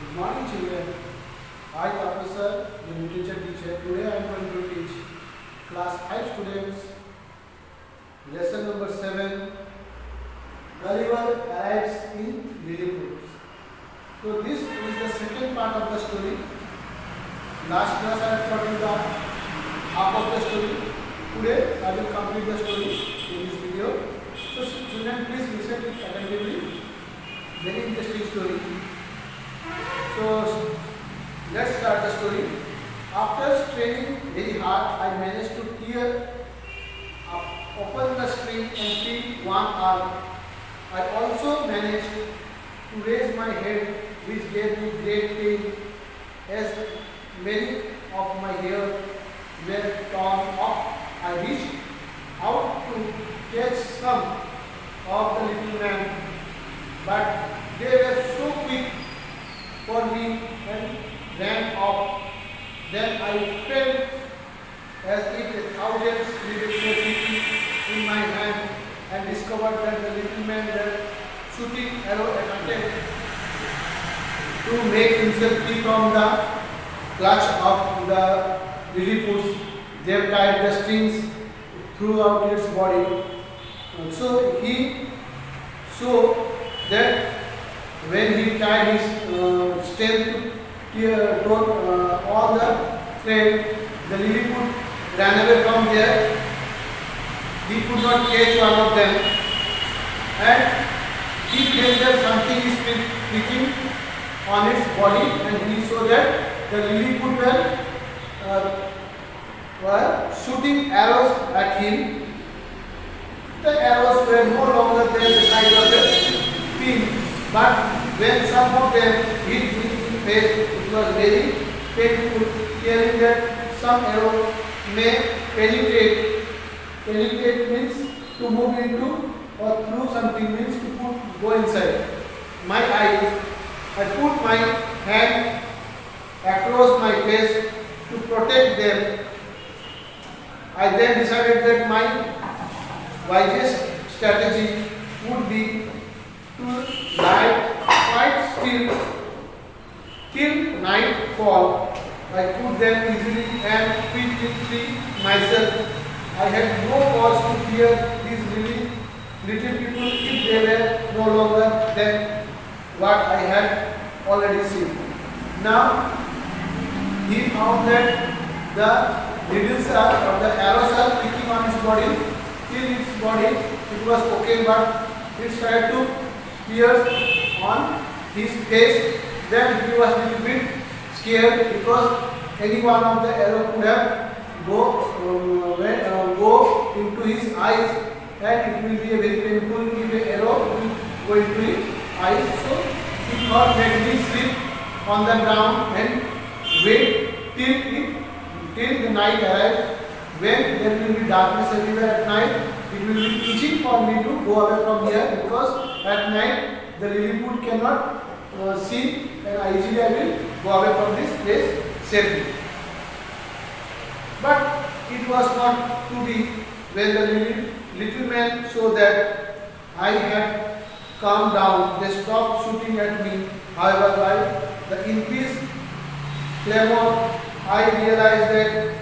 Good morning, children. I, Professor, the literature teacher. Today I am going to teach class 5 students lesson number 7. Gulliver arrives in Lilliput. So this is the second part of the story. Last class I have taught you the half of the story. Today I will complete the story in this video. So children, please listen it attentively. Very interesting story. So let's start the story. After straining very hard, I managed to open the string and feel one arm. I also managed to raise my head, which gave me great pain, as many of my hair were torn off. I reached out to catch some of the little man, but they were so quick for me and ran off. Then I felt as if a thousand spirits were beating in my hand and discovered that the little man were shooting arrow attempted to make himself free from the clutch of the Lilliputs. They have tied the strings throughout its body. So that when he tried his strength to all the thread, the Lilliput ran away from there. He could not catch one of them, and he felt that something is pricking on its body, and he saw that the Lilliput were shooting arrows at him. The arrows were no longer there the size of a pin, but when some of them hit his face, it was very painful, hearing that some arrow may penetrate. Penetrate means to move into or through something, means to go inside. My eyes, I put my hand across my face to protect them. I then decided that my wisest strategy would be to lie quite still till nightfall. I could then easily and quickly free myself. I had no cause to fear these little people if they were no longer than what I had already seen. Now he found that the needles or the arrows are pricking on his body. Till its body it was okay, but it started to pierce on his face. Then he was a little bit scared because any one of the arrow could have go into his eyes, and it will be a very painful if the arrow will go into his eyes. So he thought that he sleep on the ground and wait till the night arrives. When there will be darkness everywhere at night, it will be easy for me to go away from here, because at night the Lilliput cannot see, and I will go away from this place safely. But it was not to be. When the little man saw that I had calmed down, they stopped shooting at me. However, by the increased clamor, I realized that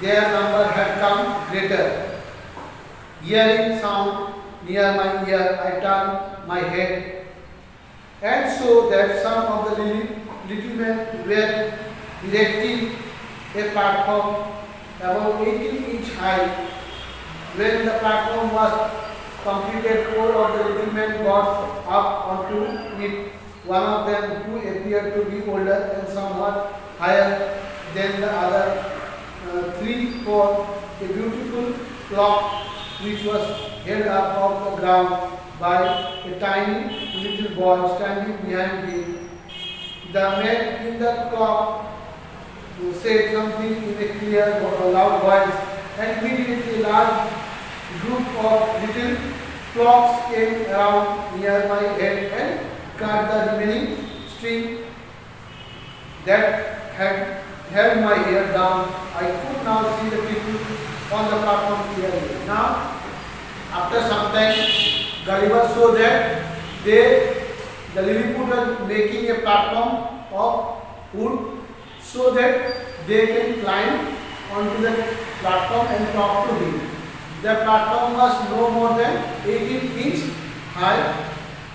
their number had come greater. Hearing sound near my ear, I turned my head and saw that some of the little men were erecting a platform about 18 inch high. When the platform was completed, four of the little men got up onto it. One of them, who appeared to be older and somewhat higher than the other three, for a beautiful clock which was held up off the ground by a tiny little boy standing behind him. The man in the clock said something in a clear, loud voice, and immediately a large group of little clocks came around near my head and cut the remaining string that had held my hair down. I could now see the people on the platform clearly. Now, after some time, Gulliver saw that the Lilliput were making a platform of wood so that they can climb onto the platform and talk to him. The platform was no more than 18 inches high.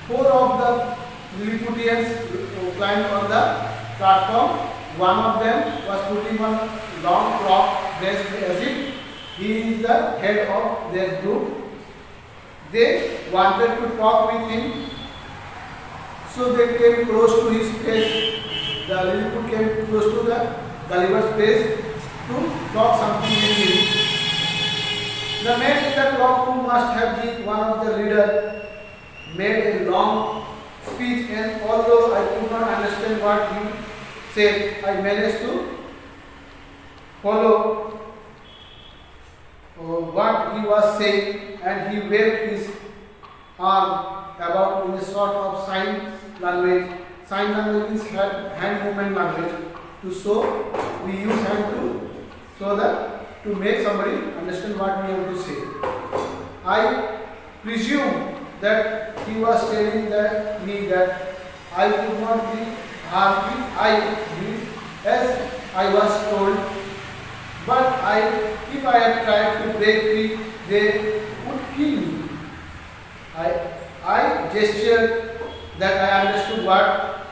Four of the Lilliputians climbed on the platform. One of them was putting on a long cloak dressed as if he is the head of their group. They wanted to talk with him, so they came close to his face. The Lilliput came close to the Gulliver's face to talk something with him. The man in the cloak, who must have been one of the leaders, made a long speech, and although I could not understand what he said, I managed to follow what he was saying, and he waved his arm about in a sort of sign language. Sign language is hand movement language. To show, we use hand to show that to make somebody understand what we have to say. I presume that he was telling me that I could not be harmed as I was told, but if I had tried to break free, they would kill me. I gestured that I understood what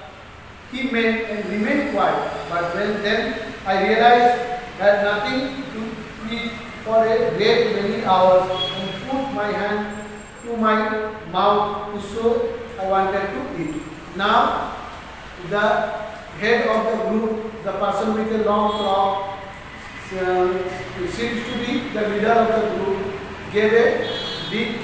he meant and remained quiet. But then I realized that nothing to eat for a great many hours, and put my hand to my mouth to show I wanted to eat. Now the head of the group, the person with a long cloak, seems to be the leader of the group, gave a big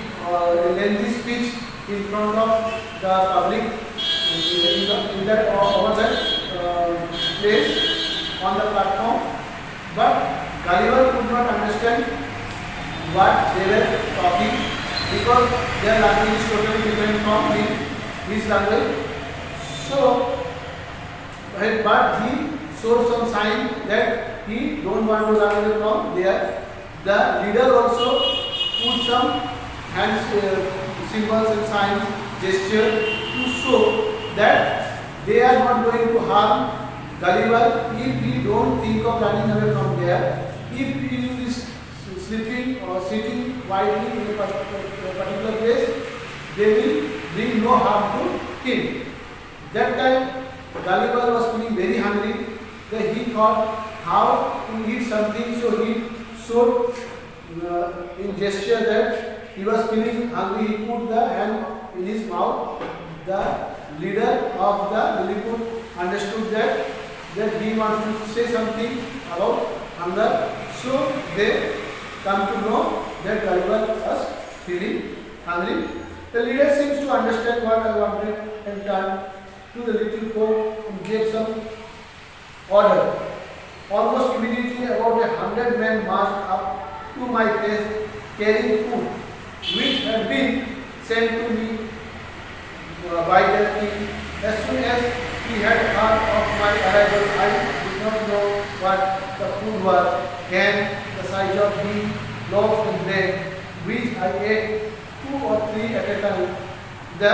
lengthy speech in front of the public in that over that place on the platform. But Gulliver could not understand what they were talking, because their language is totally different from his language. So, but he showed some sign that he don't want to run away from there. The leader also put some hand symbols and signs, gesture to show that they are not going to harm Gulliver if he don't think of running away from there. If he is sleeping or sitting quietly in a particular place, they will bring no harm to him. That time Gulliver was feeling very hungry. Then he thought how to eat something, so he showed in gesture that he was feeling hungry. He put the hand in his mouth. The leader of the Lilliput understood that he wants to say something about hunger. So they come to know that Gulliver was feeling hungry. The leader seems to understand what I wanted and turned to the little folk and gave some order. Almost immediately about 100 men marched up to my place carrying food, which had been sent to me by the king. As soon as he had heard of my arrival, I did not know what the food was. Ham, the size of beef, loaves and bread, which I ate 2 or 3 at a time. The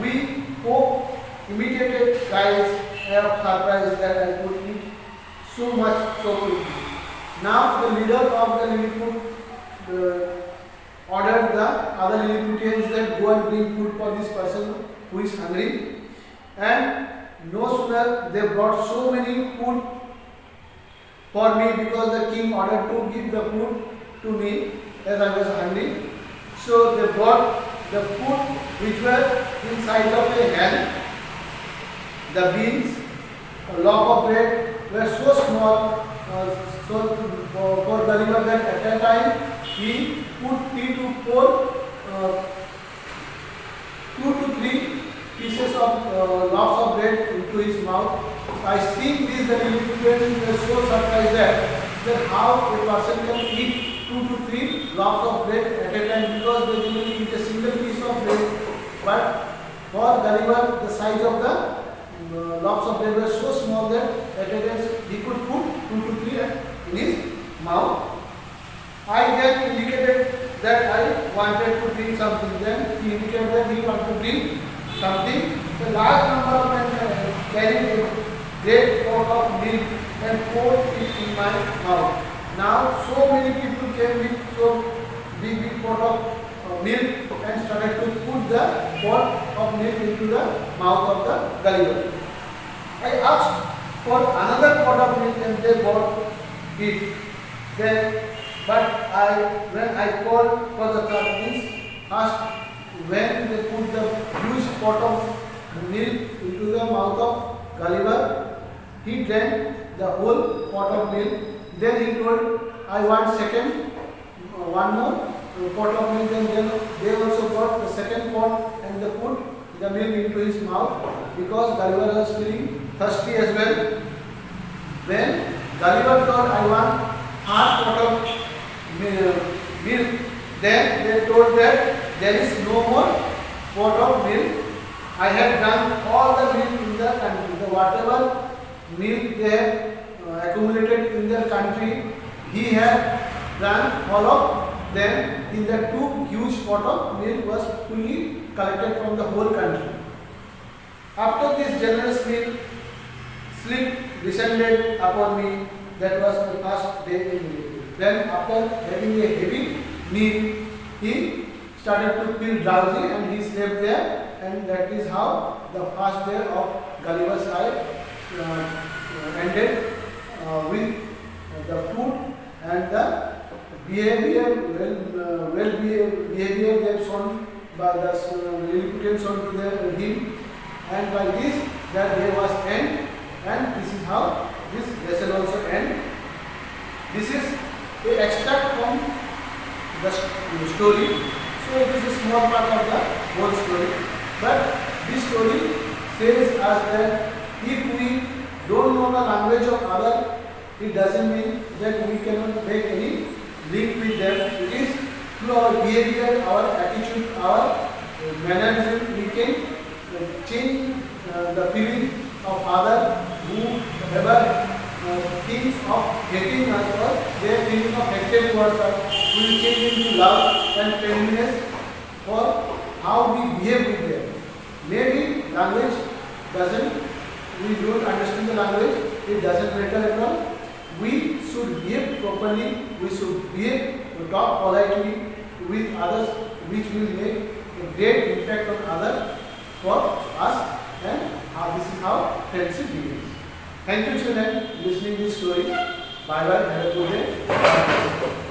weak folk imitated guys of surprise that I could eat so much so quickly. Now the leader of the Lilliput ordered the other Lilliputians that go and bring food for this person who is hungry. And no sooner they brought so many food for me, because the king ordered to give the food to me as I was hungry. So they brought the food which were inside of a hen. The beans, a log of bread were so small, so for Gulliver that at that time he put 2 to 3 pieces of loaves of bread into his mouth. I think this the Lilliputians were so surprised that how a person can eat 2 to 3 loaves of bread at a time, because they generally eat a single piece of bread. But for Gulliver, the size of the loaves of bread were so small that at a time he could put 2 to 3 in his mouth. I then indicated that I wanted to drink something. Then he indicated that he wanted to drink something. The large number of men carried and poured it in my mouth. Now so many people came with so big pot of milk and started to put the pot of milk into the mouth of the Gulliver. I asked for another pot of milk and they brought it. Then, when I called for the third, means asked when they put the huge pot of milk into the mouth of Gulliver, he drank the whole pot of milk. Then he told, I want second, one more pot of milk, and then they also got the second pot and they put the milk into his mouth because Gulliver was feeling thirsty as well. When Gulliver thought, I want half pot of milk, then they told that there is no more pot of milk. I have drunk all the milk in the country. The whatever milk they have accumulated in their country, he had drunk all of them. In the two huge pot of milk was fully collected from the whole country. After this generous meal, sleep descended upon me. That was my first day in military. Then after having a heavy meal, he started to feel drowsy and he slept there, and that is how the first day of Gulliver's life ended with the food and the behavior they have shown by the Lilliputians shown to him, and by this that day was end, and this is how this lesson also end. This is a extract from the story, so it is a small part of the whole story, but this story says us that if we don't know the language of other, it doesn't mean that we cannot make any link with them. It is through our behavior, our attitude, our mannerism, we can change the feeling of other who ever thinks of hating us or their feeling of hatred towards us. We will change into love and friendliness for how we behave with them. Maybe language doesn't, we don't understand the language, it doesn't matter at all. We should behave properly, we should behave, talk politely with others, which will make a great impact on others for us, and this is how friendship begins. Thank you children listening this story. Bye bye, have a good day.